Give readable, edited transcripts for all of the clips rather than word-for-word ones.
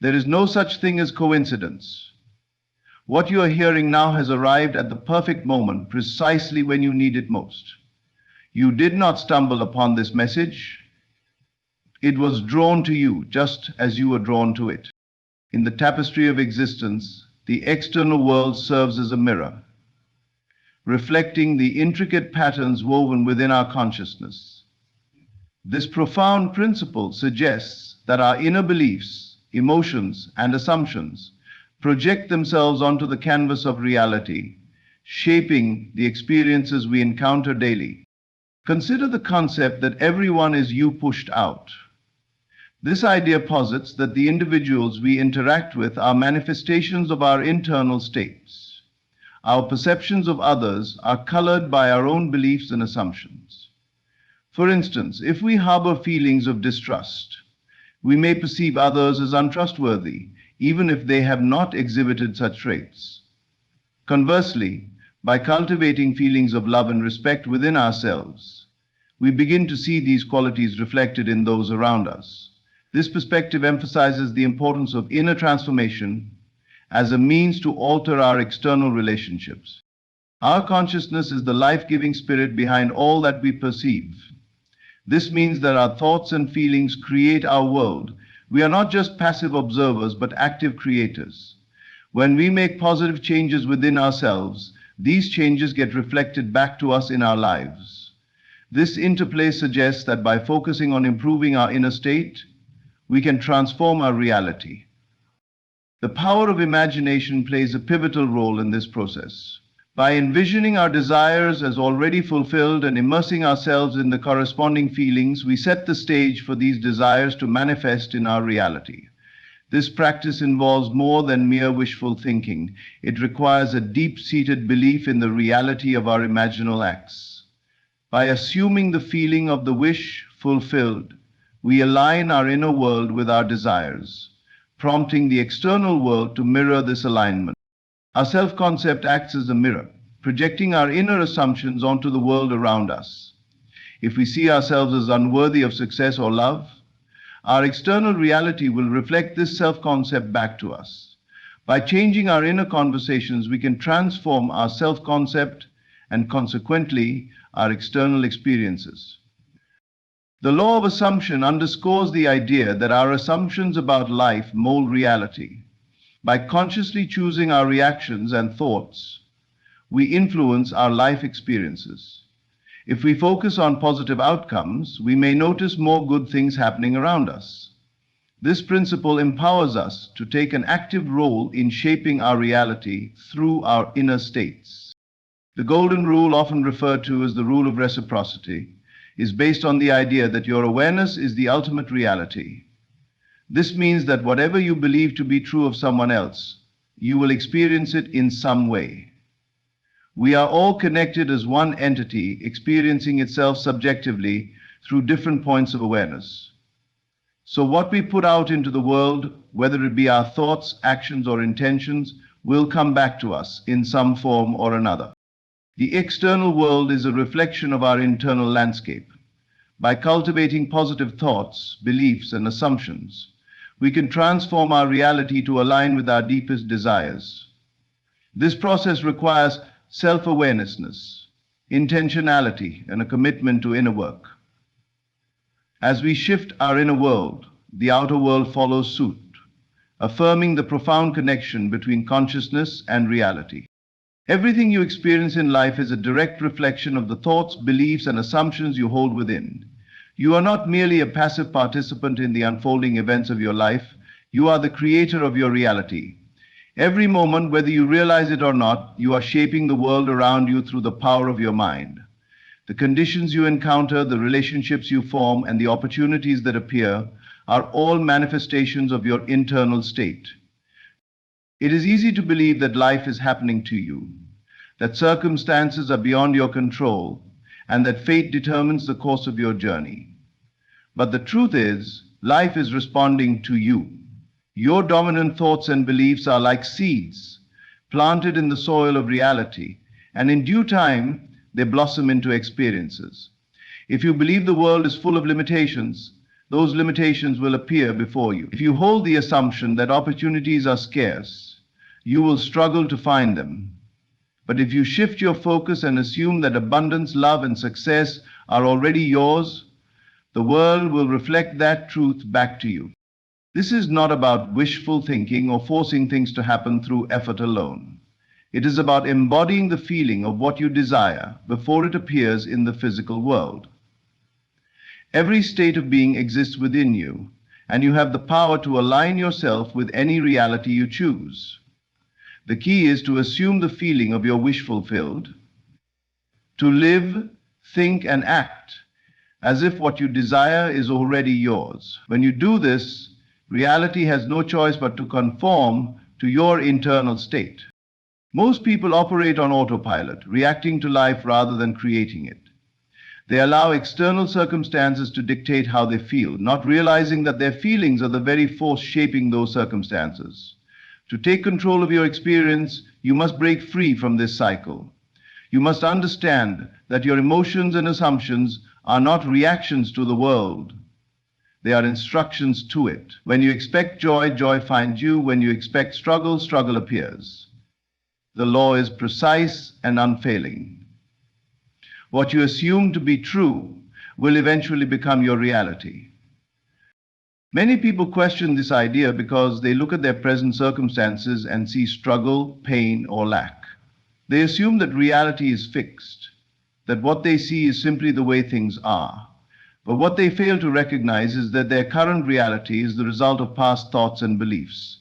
There is no such thing as coincidence. What you are hearing now has arrived at the perfect moment, precisely when you need it most. You did not stumble upon this message. It was drawn to you just as you were drawn to it. In the tapestry of existence, the external world serves as a mirror, reflecting the intricate patterns woven within our consciousness. This profound principle suggests that our inner beliefs, emotions, and assumptions project themselves onto the canvas of reality, shaping the experiences we encounter daily. Consider the concept that everyone is you pushed out. This idea posits that the individuals we interact with are manifestations of our internal states. Our perceptions of others are colored by our own beliefs and assumptions. For instance, if we harbor feelings of distrust, we may perceive others as untrustworthy, even if they have not exhibited such traits. Conversely, by cultivating feelings of love and respect within ourselves, we begin to see these qualities reflected in those around us. This perspective emphasizes the importance of inner transformation as a means to alter our external relationships. Our consciousness is the life-giving spirit behind all that we perceive. This means that our thoughts and feelings create our world. We are not just passive observers, but active creators. When we make positive changes within ourselves, these changes get reflected back to us in our lives. This interplay suggests that by focusing on improving our inner state, we can transform our reality. The power of imagination plays a pivotal role in this process. By envisioning our desires as already fulfilled and immersing ourselves in the corresponding feelings, we set the stage for these desires to manifest in our reality. This practice involves more than mere wishful thinking. It requires a deep-seated belief in the reality of our imaginal acts. By assuming the feeling of the wish fulfilled, we align our inner world with our desires, prompting the external world to mirror this alignment. Our self-concept acts as a mirror, projecting our inner assumptions onto the world around us. If we see ourselves as unworthy of success or love, our external reality will reflect this self-concept back to us. By changing our inner conversations, we can transform our self-concept and consequently our external experiences. The law of assumption underscores the idea that our assumptions about life mold reality. By consciously choosing our reactions and thoughts, we influence our life experiences. If we focus on positive outcomes, we may notice more good things happening around us. This principle empowers us to take an active role in shaping our reality through our inner states. The golden rule, often referred to as the rule of reciprocity, is based on the idea that your awareness is the ultimate reality. This means that whatever you believe to be true of someone else, you will experience it in some way. We are all connected as one entity, experiencing itself subjectively through different points of awareness. So what we put out into the world, whether it be our thoughts, actions, or intentions, will come back to us in some form or another. The external world is a reflection of our internal landscape. By cultivating positive thoughts, beliefs, and assumptions, we can transform our reality to align with our deepest desires. This process requires self-awareness, intentionality, and a commitment to inner work. As we shift our inner world, the outer world follows suit, affirming the profound connection between consciousness and reality. Everything you experience in life is a direct reflection of the thoughts, beliefs, and assumptions you hold within. You are not merely a passive participant in the unfolding events of your life. You are the creator of your reality. Every moment, whether you realize it or not, you are shaping the world around you through the power of your mind. The conditions you encounter, the relationships you form, and the opportunities that appear are all manifestations of your internal state. It is easy to believe that life is happening to you, that circumstances are beyond your control, and that fate determines the course of your journey. But the truth is, life is responding to you. Your dominant thoughts and beliefs are like seeds planted in the soil of reality, and in due time, they blossom into experiences. If you believe the world is full of limitations, those limitations will appear before you. If you hold the assumption that opportunities are scarce, you will struggle to find them. But if you shift your focus and assume that abundance, love, and success are already yours, the world will reflect that truth back to you. This is not about wishful thinking or forcing things to happen through effort alone. It is about embodying the feeling of what you desire before it appears in the physical world. Every state of being exists within you, and you have the power to align yourself with any reality you choose. The key is to assume the feeling of your wish fulfilled, to live, think, and act as if what you desire is already yours. When you do this, reality has no choice but to conform to your internal state. Most people operate on autopilot, reacting to life rather than creating it. They allow external circumstances to dictate how they feel, not realizing that their feelings are the very force shaping those circumstances. To take control of your experience, you must break free from this cycle. You must understand that your emotions and assumptions are not reactions to the world. They are instructions to it. When you expect joy, joy finds you. When you expect struggle, struggle appears. The law is precise and unfailing. What you assume to be true will eventually become your reality. Many people question this idea because they look at their present circumstances and see struggle, pain, or lack. They assume that reality is fixed, that what they see is simply the way things are. But what they fail to recognize is that their current reality is the result of past thoughts and beliefs.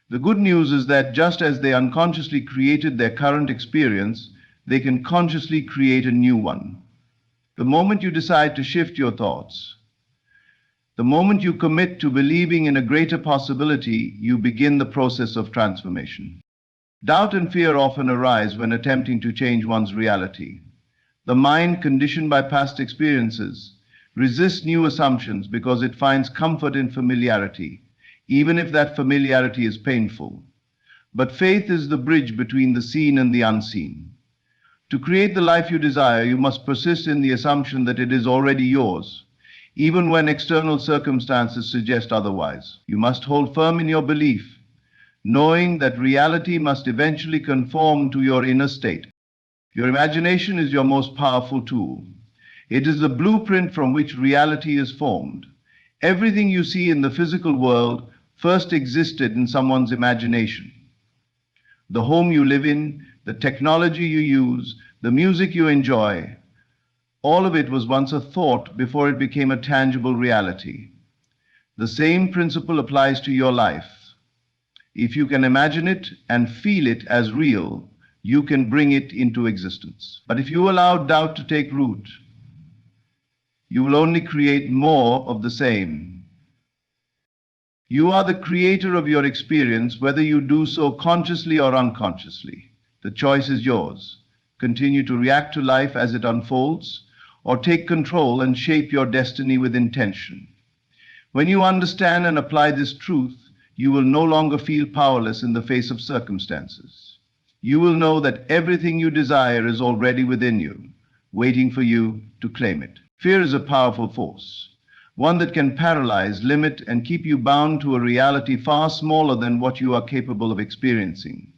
The good news is that just as they unconsciously created their current experience, they can consciously create a new one. The moment you decide to shift your thoughts, the moment you commit to believing in a greater possibility, you begin the process of transformation. Doubt and fear often arise when attempting to change one's reality. The mind, conditioned by past experiences, resists new assumptions because it finds comfort in familiarity, even if that familiarity is painful. But faith is the bridge between the seen and the unseen. To create the life you desire, you must persist in the assumption that it is already yours, even when external circumstances suggest otherwise. You must hold firm in your belief, knowing that reality must eventually conform to your inner state. Your imagination is your most powerful tool. It is the blueprint from which reality is formed. Everything you see in the physical world first existed in someone's imagination. The home you live in, the technology you use, the music you enjoy, all of it was once a thought before it became a tangible reality. The same principle applies to your life. If you can imagine it and feel it as real, you can bring it into existence. But if you allow doubt to take root, you will only create more of the same. You are the creator of your experience, whether you do so consciously or unconsciously. The choice is yours. Continue to react to life as it unfolds, or take control and shape your destiny with intention. When you understand and apply this truth, you will no longer feel powerless in the face of circumstances. You will know that everything you desire is already within you, waiting for you to claim it. Fear is a powerful force, one that can paralyze, limit, and keep you bound to a reality far smaller than what you are capable of experiencing.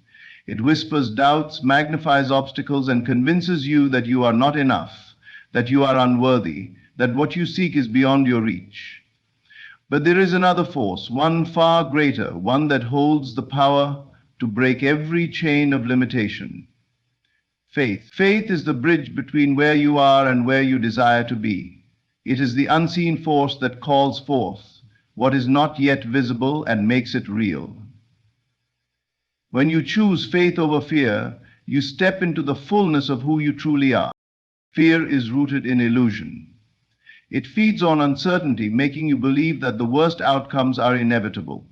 It whispers doubts, magnifies obstacles, and convinces you that you are not enough, that you are unworthy, that what you seek is beyond your reach. But there is another force, one far greater, one that holds the power to break every chain of limitation. Faith. Faith is the bridge between where you are and where you desire to be. It is the unseen force that calls forth what is not yet visible and makes it real. When you choose faith over fear, you step into the fullness of who you truly are. Fear is rooted in illusion. It feeds on uncertainty, making you believe that the worst outcomes are inevitable.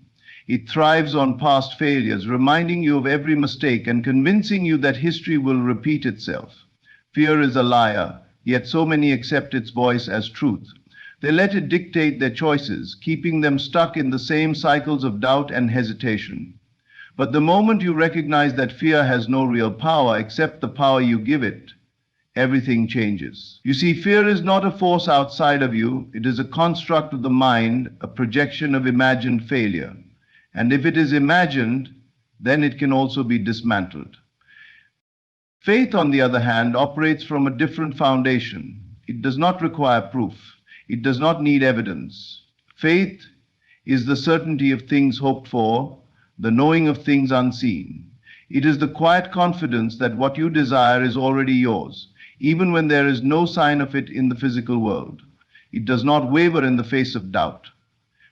It thrives on past failures, reminding you of every mistake and convincing you that history will repeat itself. Fear is a liar, yet so many accept its voice as truth. They let it dictate their choices, keeping them stuck in the same cycles of doubt and hesitation. But the moment you recognize that fear has no real power except the power you give it, everything changes. You see, fear is not a force outside of you. It is a construct of the mind, a projection of imagined failure. And if it is imagined, then it can also be dismantled. Faith, on the other hand, operates from a different foundation. It does not require proof. It does not need evidence. Faith is the certainty of things hoped for, the knowing of things unseen. It is the quiet confidence that what you desire is already yours, even when there is no sign of it in the physical world. It does not waver in the face of doubt,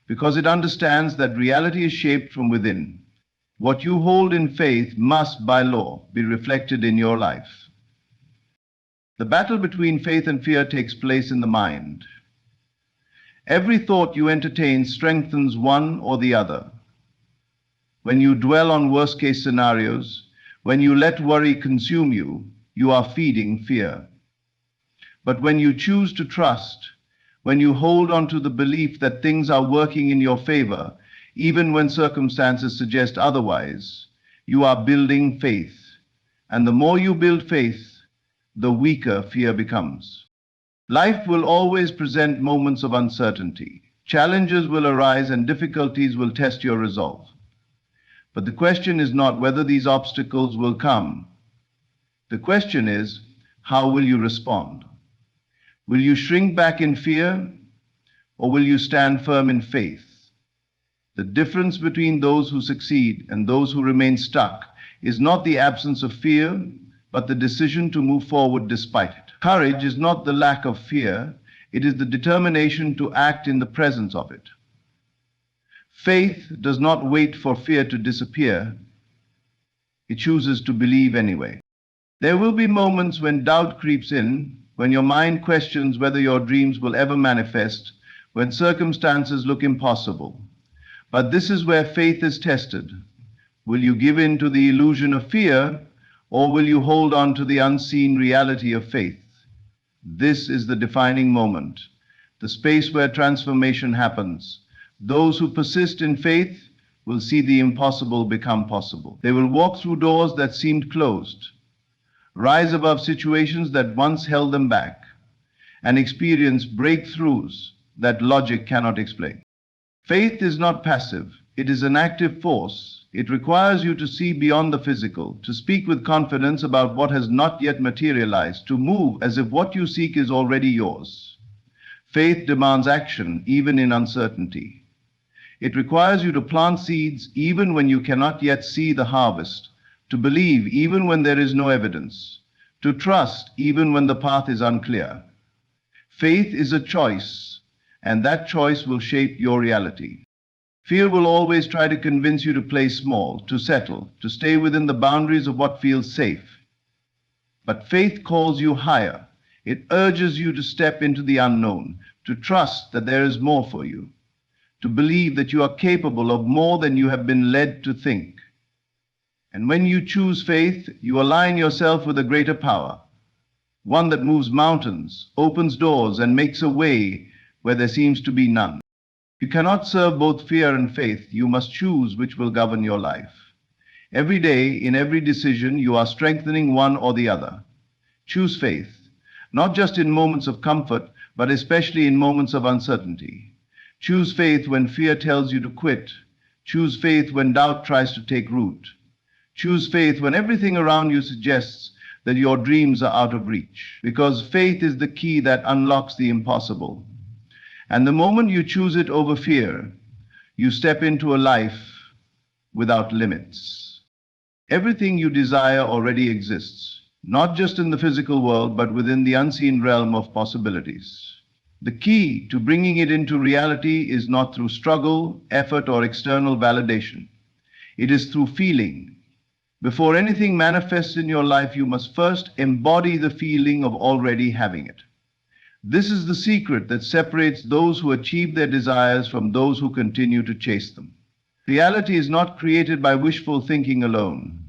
because it understands that reality is shaped from within. What you hold in faith must, by law, be reflected in your life. The battle between faith and fear takes place in the mind. Every thought you entertain strengthens one or the other. When you dwell on worst-case scenarios, when you let worry consume you, you are feeding fear. But when you choose to trust, when you hold on to the belief that things are working in your favor, even when circumstances suggest otherwise, you are building faith. And the more you build faith, the weaker fear becomes. Life will always present moments of uncertainty. Challenges will arise and difficulties will test your resolve. But the question is not whether these obstacles will come. The question is, how will you respond? Will you shrink back in fear, or will you stand firm in faith? The difference between those who succeed and those who remain stuck is not the absence of fear, but the decision to move forward despite it. Courage is not the lack of fear, it is the determination to act in the presence of it. Faith does not wait for fear to disappear, it chooses to believe anyway. There will be moments when doubt creeps in, when your mind questions whether your dreams will ever manifest, when circumstances look impossible. But this is where faith is tested. Will you give in to the illusion of fear, or will you hold on to the unseen reality of faith? This is the defining moment, the space where transformation happens. Those who persist in faith will see the impossible become possible. They will walk through doors that seemed closed, rise above situations that once held them back, and experience breakthroughs that logic cannot explain. Faith is not passive, it is an active force. It requires you to see beyond the physical, to speak with confidence about what has not yet materialized, to move as if what you seek is already yours. Faith demands action, even in uncertainty. It requires you to plant seeds even when you cannot yet see the harvest, to believe even when there is no evidence, to trust even when the path is unclear. Faith is a choice, and that choice will shape your reality. Fear will always try to convince you to play small, to settle, to stay within the boundaries of what feels safe. But faith calls you higher. It urges you to step into the unknown, to trust that there is more for you, to believe that you are capable of more than you have been led to think. And when you choose faith, you align yourself with a greater power, one that moves mountains, opens doors, and makes a way where there seems to be none. You cannot serve both fear and faith. You must choose which will govern your life. Every day, in every decision, you are strengthening one or the other. Choose faith, not just in moments of comfort, but especially in moments of uncertainty. Choose faith when fear tells you to quit. Choose faith when doubt tries to take root. Choose faith when everything around you suggests that your dreams are out of reach, because faith is the key that unlocks the impossible. And the moment you choose it over fear, you step into a life without limits. Everything you desire already exists, not just in the physical world, but within the unseen realm of possibilities. The key to bringing it into reality is not through struggle, effort, or external validation. It is through feeling. Before anything manifests in your life, you must first embody the feeling of already having it. This is the secret that separates those who achieve their desires from those who continue to chase them. Reality is not created by wishful thinking alone.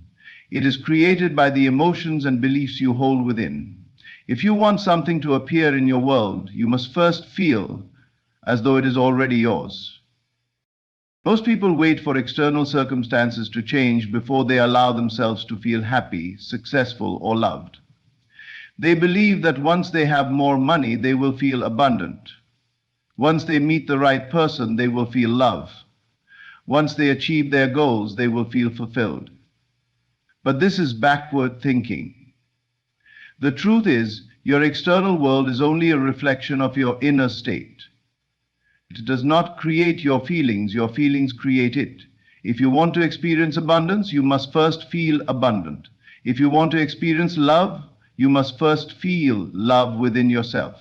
It is created by the emotions and beliefs you hold within. If you want something to appear in your world, you must first feel as though it is already yours. Most people wait for external circumstances to change before they allow themselves to feel happy, successful, or loved. They believe that once they have more money, they will feel abundant. Once they meet the right person, they will feel love. Once they achieve their goals, they will feel fulfilled. But this is backward thinking. The truth is, your external world is only a reflection of your inner state. It does not create your feelings create it. If you want to experience abundance, you must first feel abundant. If you want to experience love, you must first feel love within yourself.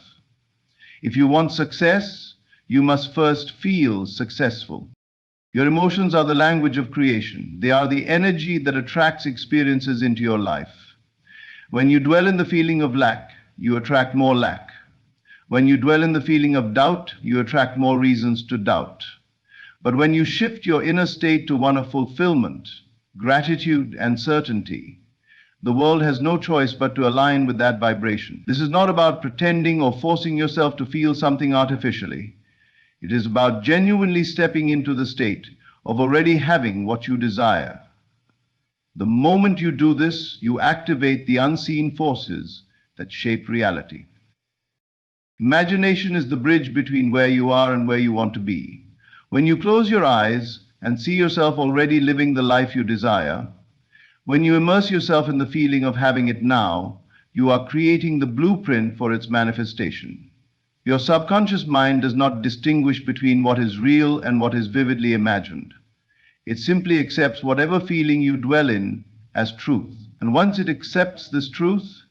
If you want success, you must first feel successful. Your emotions are the language of creation. They are the energy that attracts experiences into your life. When you dwell in the feeling of lack, you attract more lack. When you dwell in the feeling of doubt, you attract more reasons to doubt. But when you shift your inner state to one of fulfillment, gratitude, and certainty, the world has no choice but to align with that vibration. This is not about pretending or forcing yourself to feel something artificially. It is about genuinely stepping into the state of already having what you desire. The moment you do this, you activate the unseen forces that shape reality. Imagination is the bridge between where you are and where you want to be. When you close your eyes and see yourself already living the life you desire, when you immerse yourself in the feeling of having it now, you are creating the blueprint for its manifestation. Your subconscious mind does not distinguish between what is real and what is vividly imagined. It simply accepts whatever feeling you dwell in as truth. And once it accepts this truth,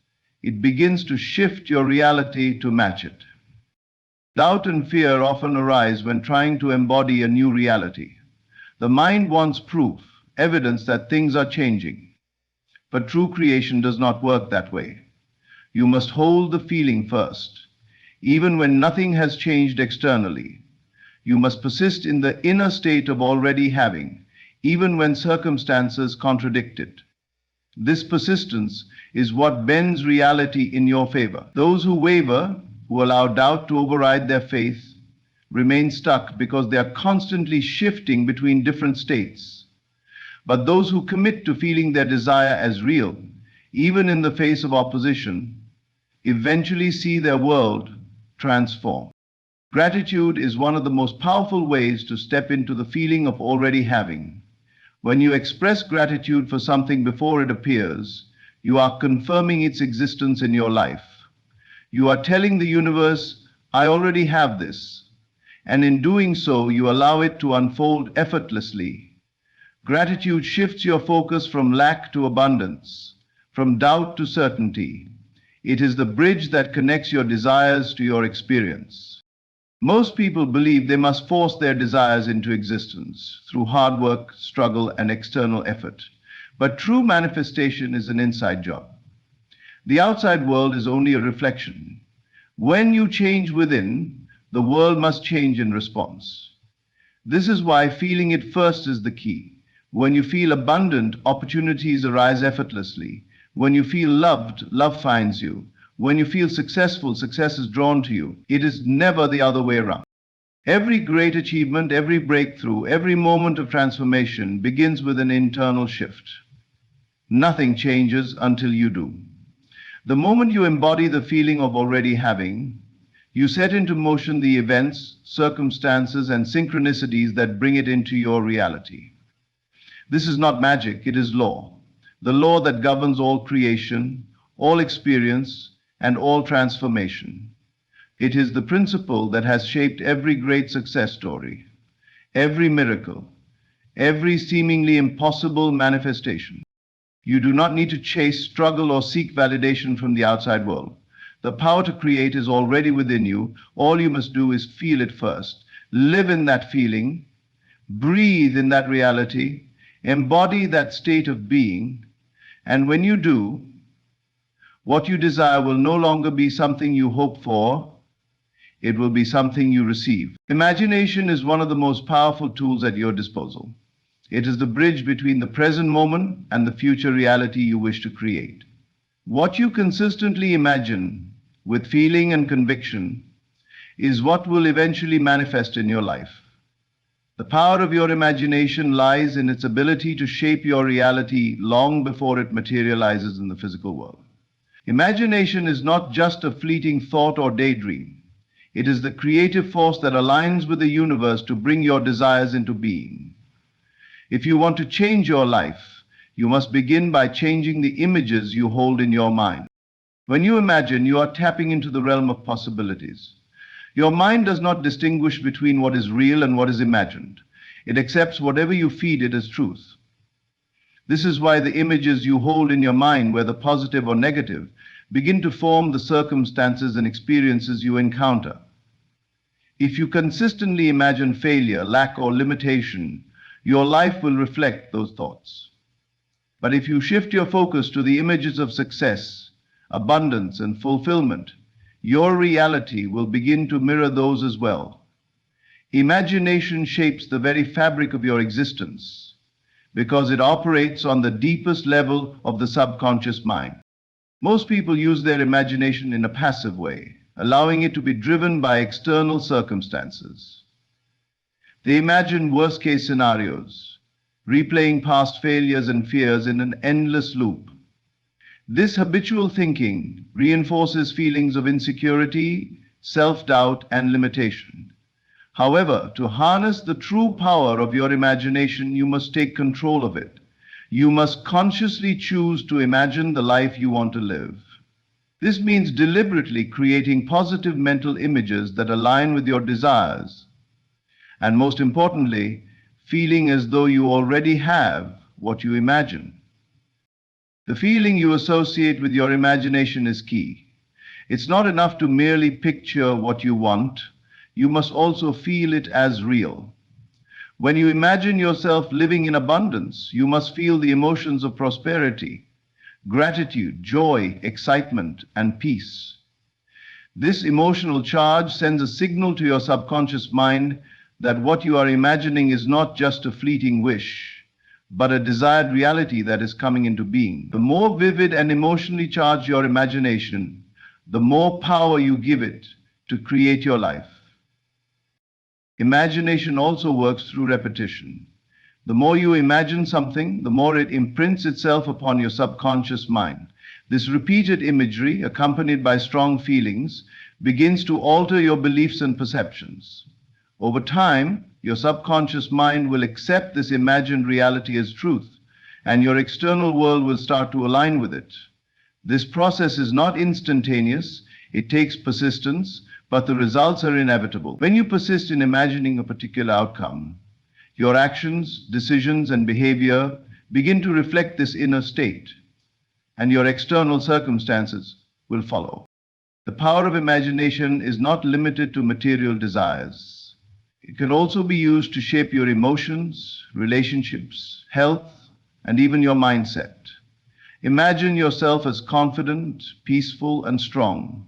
it begins to shift your reality to match it. Doubt and fear often arise when trying to embody a new reality. The mind wants proof, evidence that things are changing. But true creation does not work that way. You must hold the feeling first. Even when nothing has changed externally, you must persist in the inner state of already having, even when circumstances contradict it. This persistence is what bends reality in your favor. Those who waver, who allow doubt to override their faith, remain stuck because they are constantly shifting between different states. But those who commit to feeling their desire as real, even in the face of opposition, eventually see their world transform. Gratitude is one of the most powerful ways to step into the feeling of already having. When you express gratitude for something before it appears, you are confirming its existence in your life. You are telling the universe, I already have this. And in doing so, you allow it to unfold effortlessly. Gratitude shifts your focus from lack to abundance, from doubt to certainty. It is the bridge that connects your desires to your experience. Most people believe they must force their desires into existence through hard work, struggle, and external effort. But true manifestation is an inside job. The outside world is only a reflection. When you change within, the world must change in response. This is why feeling it first is the key. When you feel abundant, opportunities arise effortlessly. When you feel loved, love finds you. When you feel successful, success is drawn to you. It is never the other way around. Every great achievement, every breakthrough, every moment of transformation begins with an internal shift. Nothing changes until you do. The moment you embody the feeling of already having, you set into motion the events, circumstances, and synchronicities that bring it into your reality. This is not magic, it is law. The law that governs all creation, all experience, and all transformation. It is the principle that has shaped every great success story, every miracle, every seemingly impossible manifestation. You do not need to chase, struggle, or seek validation from the outside world. The power to create is already within you. All you must do is feel it first. Live in that feeling, breathe in that reality, embody that state of being, and when you do, what you desire will no longer be something you hope for, it will be something you receive. Imagination is one of the most powerful tools at your disposal. It is the bridge between the present moment and the future reality you wish to create. What you consistently imagine with feeling and conviction is what will eventually manifest in your life. The power of your imagination lies in its ability to shape your reality long before it materializes in the physical world. Imagination is not just a fleeting thought or daydream. It is the creative force that aligns with the universe to bring your desires into being. If you want to change your life, you must begin by changing the images you hold in your mind. When you imagine, you are tapping into the realm of possibilities. Your mind does not distinguish between what is real and what is imagined. It accepts whatever you feed it as truth. This is why the images you hold in your mind, whether positive or negative, begin to form the circumstances and experiences you encounter. If you consistently imagine failure, lack, or limitation, your life will reflect those thoughts. But if you shift your focus to the images of success, abundance, and fulfillment, your reality will begin to mirror those as well. Imagination shapes the very fabric of your existence because it operates on the deepest level of the subconscious mind. Most people use their imagination in a passive way, allowing it to be driven by external circumstances. They imagine worst-case scenarios, replaying past failures and fears in an endless loop. This habitual thinking reinforces feelings of insecurity, self-doubt, and limitation. However, to harness the true power of your imagination, you must take control of it. You must consciously choose to imagine the life you want to live. This means deliberately creating positive mental images that align with your desires, and most importantly, feeling as though you already have what you imagine. The feeling you associate with your imagination is key. It's not enough to merely picture what you want. You must also feel it as real. When you imagine yourself living in abundance, you must feel the emotions of prosperity, gratitude, joy, excitement, and peace. This emotional charge sends a signal to your subconscious mind that what you are imagining is not just a fleeting wish, but a desired reality that is coming into being. The more vivid and emotionally charged your imagination, the more power you give it to create your life. Imagination also works through repetition. The more you imagine something, the more it imprints itself upon your subconscious mind. This repeated imagery, accompanied by strong feelings, begins to alter your beliefs and perceptions. Over time, your subconscious mind will accept this imagined reality as truth, and your external world will start to align with it. This process is not instantaneous, it takes persistence, but the results are inevitable. When you persist in imagining a particular outcome, your actions, decisions, and behavior begin to reflect this inner state, and your external circumstances will follow. The power of imagination is not limited to material desires. It can also be used to shape your emotions, relationships, health, and even your mindset. Imagine yourself as confident, peaceful, and strong,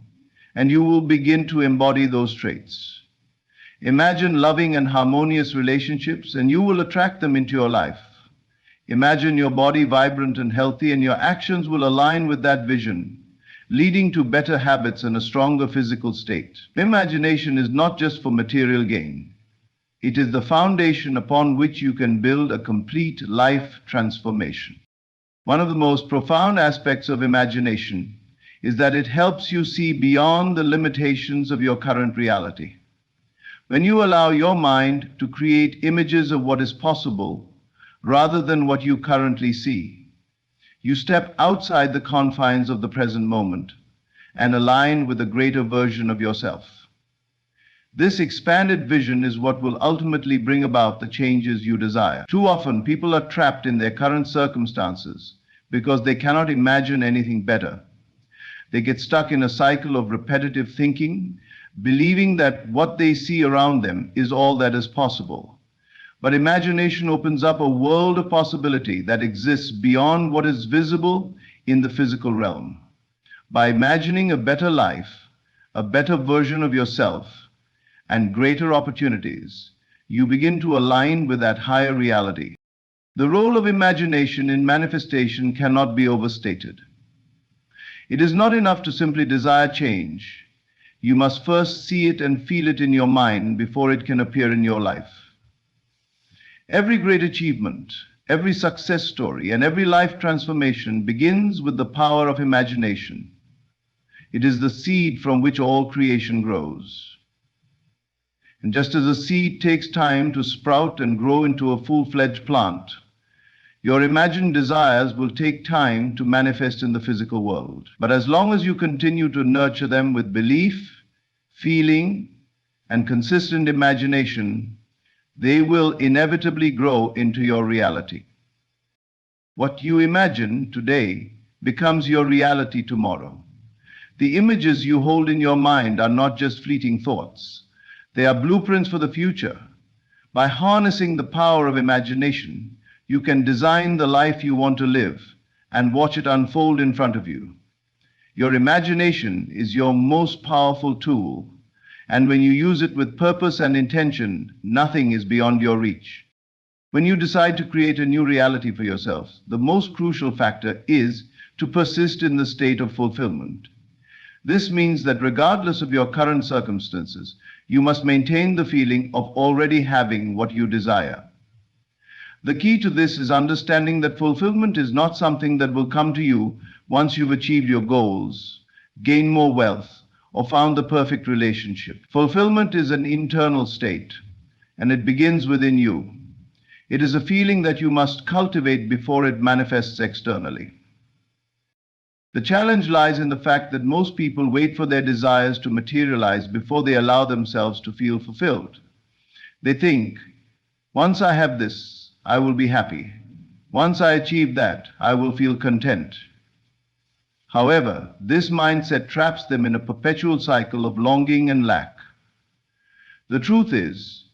and you will begin to embody those traits. Imagine loving and harmonious relationships, and you will attract them into your life. Imagine your body vibrant and healthy, and your actions will align with that vision, leading to better habits and a stronger physical state. Imagination is not just for material gain. It is the foundation upon which you can build a complete life transformation. One of the most profound aspects of imagination is that it helps you see beyond the limitations of your current reality. When you allow your mind to create images of what is possible rather than what you currently see, you step outside the confines of the present moment and align with a greater version of yourself. This expanded vision is what will ultimately bring about the changes you desire. Too often, people are trapped in their current circumstances because they cannot imagine anything better. They get stuck in a cycle of repetitive thinking, believing that what they see around them is all that is possible. But imagination opens up a world of possibility that exists beyond what is visible in the physical realm. By imagining a better life, a better version of yourself, and greater opportunities, you begin to align with that higher reality. The role of imagination in manifestation cannot be overstated. It is not enough to simply desire change. You must first see it and feel it in your mind before it can appear in your life. Every great achievement, every success story, and every life transformation begins with the power of imagination. It is the seed from which all creation grows. And just as a seed takes time to sprout and grow into a full-fledged plant, your imagined desires will take time to manifest in the physical world. But as long as you continue to nurture them with belief, feeling, and consistent imagination, they will inevitably grow into your reality. What you imagine today becomes your reality tomorrow. The images you hold in your mind are not just fleeting thoughts. They are blueprints for the future. By harnessing the power of imagination, you can design the life you want to live and watch it unfold in front of you. Your imagination is your most powerful tool, and when you use it with purpose and intention, nothing is beyond your reach. When you decide to create a new reality for yourself, the most crucial factor is to persist in the state of fulfillment. This means that regardless of your current circumstances, you must maintain the feeling of already having what you desire. The key to this is understanding that fulfillment is not something that will come to you once you've achieved your goals, gained more wealth, or found the perfect relationship. Fulfillment is an internal state, and it begins within you. It is a feeling that you must cultivate before it manifests externally. The challenge lies in the fact that most people wait for their desires to materialize before they allow themselves to feel fulfilled. They think, once I have this, I will be happy. Once I achieve that, I will feel content. However, this mindset traps them in a perpetual cycle of longing and lack. The truth is,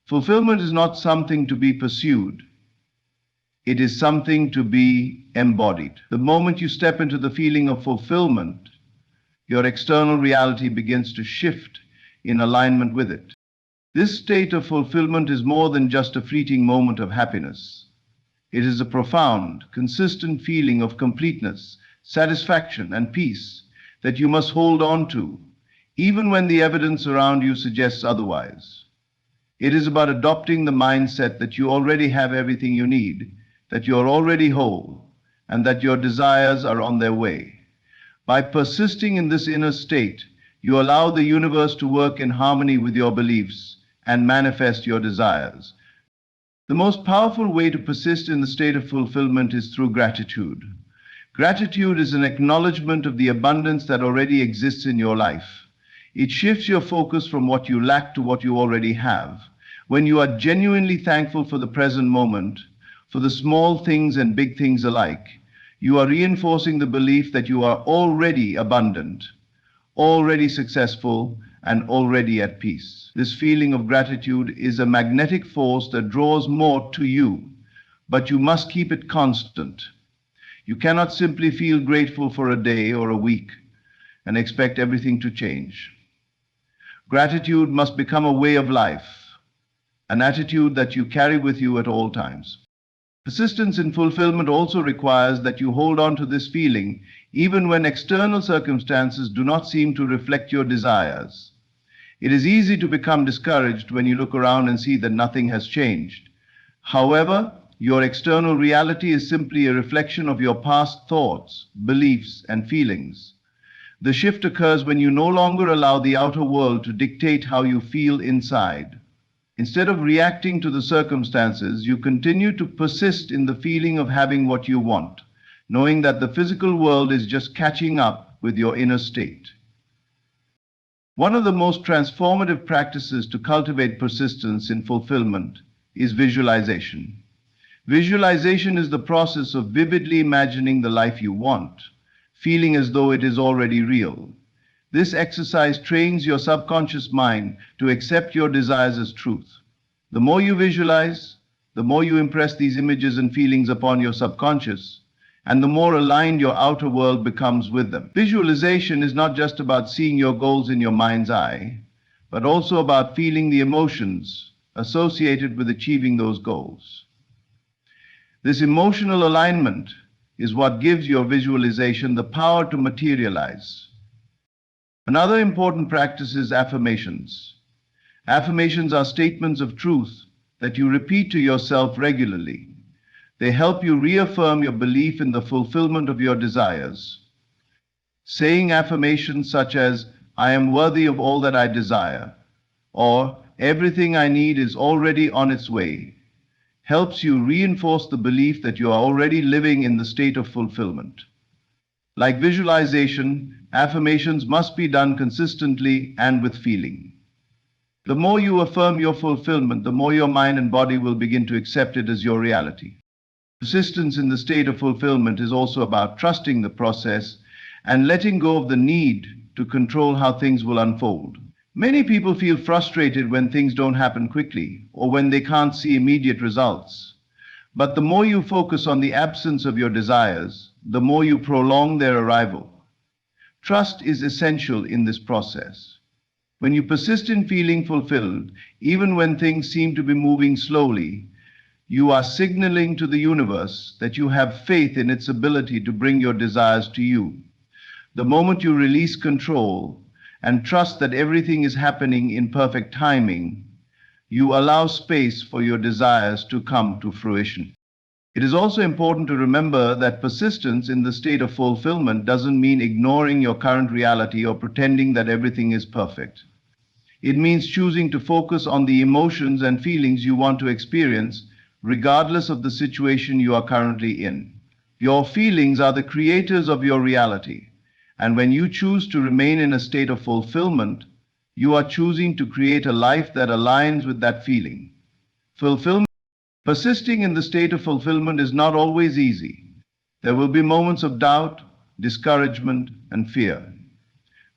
fulfillment is not something to be pursued. It is something to be embodied. The moment you step into the feeling of fulfillment, your external reality begins to shift in alignment with it. This state of fulfillment is more than just a fleeting moment of happiness. It is a profound, consistent feeling of completeness, satisfaction, and peace that you must hold on to, even when the evidence around you suggests otherwise. It is about adopting the mindset that you already have everything you need, that you are already whole, and that your desires are on their way. By persisting in this inner state, you allow the universe to work in harmony with your beliefs and manifest your desires. The most powerful way to persist in the state of fulfillment is through gratitude. Gratitude is an acknowledgement of the abundance that already exists in your life. It shifts your focus from what you lack to what you already have. When you are genuinely thankful for the present moment, for the small things and big things alike, you are reinforcing the belief that you are already abundant, already successful, and already at peace. This feeling of gratitude is a magnetic force that draws more to you, but you must keep it constant. You cannot simply feel grateful for a day or a week and expect everything to change. Gratitude must become a way of life, an attitude that you carry with you at all times. Persistence in fulfillment also requires that you hold on to this feeling even when external circumstances do not seem to reflect your desires. It is easy to become discouraged when you look around and see that nothing has changed. However, your external reality is simply a reflection of your past thoughts, beliefs, and feelings. The shift occurs when you no longer allow the outer world to dictate how you feel inside. Instead of reacting to the circumstances, you continue to persist in the feeling of having what you want, knowing that the physical world is just catching up with your inner state. One of the most transformative practices to cultivate persistence in fulfillment is visualization. Visualization is the process of vividly imagining the life you want, feeling as though it is already real. This exercise trains your subconscious mind to accept your desires as truth. The more you visualize, the more you impress these images and feelings upon your subconscious, and the more aligned your outer world becomes with them. Visualization is not just about seeing your goals in your mind's eye, but also about feeling the emotions associated with achieving those goals. This emotional alignment is what gives your visualization the power to materialize. Another important practice is affirmations. Affirmations are statements of truth that you repeat to yourself regularly. They help you reaffirm your belief in the fulfillment of your desires. Saying affirmations such as, I am worthy of all that I desire, or everything I need is already on its way, helps you reinforce the belief that you are already living in the state of fulfillment. Like visualization, affirmations must be done consistently and with feeling. The more you affirm your fulfillment, the more your mind and body will begin to accept it as your reality. Persistence in the state of fulfillment is also about trusting the process and letting go of the need to control how things will unfold. Many people feel frustrated when things don't happen quickly or when they can't see immediate results. But the more you focus on the absence of your desires, the more you prolong their arrival. Trust is essential in this process. When you persist in feeling fulfilled, even when things seem to be moving slowly, you are signaling to the universe that you have faith in its ability to bring your desires to you. The moment you release control and trust that everything is happening in perfect timing, you allow space for your desires to come to fruition. It is also important to remember that persistence in the state of fulfillment doesn't mean ignoring your current reality or pretending that everything is perfect. It means choosing to focus on the emotions and feelings you want to experience, regardless of the situation you are currently in. Your feelings are the creators of your reality, and when you choose to remain in a state of fulfillment, you are choosing to create a life that aligns with that feeling. Persisting in the state of fulfillment is not always easy. There will be moments of doubt, discouragement, and fear.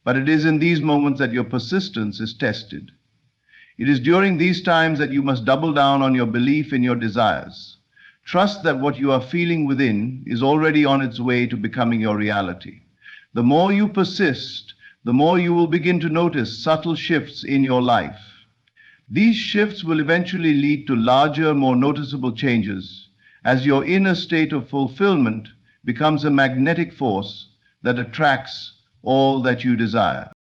But it is in these moments that your persistence is tested. It is during these times that you must double down on your belief in your desires. Trust that what you are feeling within is already on its way to becoming your reality. The more you persist, the more you will begin to notice subtle shifts in your life. These shifts will eventually lead to larger, more noticeable changes as your inner state of fulfillment becomes a magnetic force that attracts all that you desire.